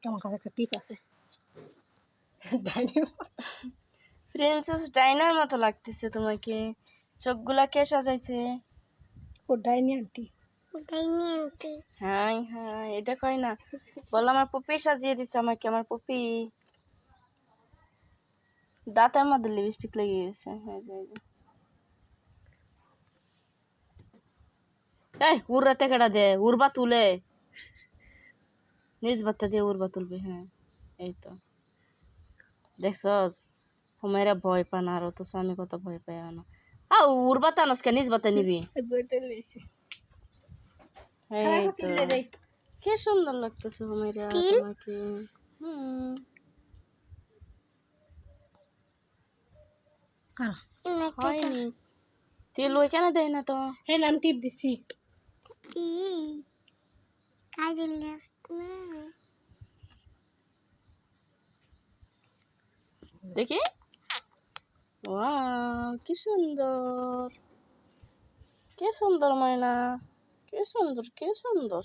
আমার কাছে একটা টিপ আছে। প্রিন্সেস ডাইনার মতো লাগতেছে তোমাকে। চোখগুলা কে সাজাইছে? ও ডাইনি আন্টি। হ্যাঁ হ্যাঁ, এটা কয় না, বল আমার পুপি সাজিয়ে দিচ্ছে আমাকে, আমার পুপি। দাঁতের মধ্যে লিপস্টিক লেগে গেছে। এই উড়াতে কেডা দে, উড়বা তুলে নিজ বাত্তা দিয়ে উড়বা তুলবে। হ্যাঁ এই তো দেখছস, হুমায়রা ভয় পান, আর তো স্বামী কত ভয় পায় না। উড়বা তানস কে, নিজ বাত্তা নিবি। এই তো কি সুন্দর লাগতেছে হুমায়রা তোমাকে। হয়নি, তেল ওইখানে দেয় না তো। হ্যাঁ আমি টিপ দিছি। দেখি, ওয়াও কি সুন্দর, কি সুন্দর ময়না, কি সুন্দর, কি সুন্দর।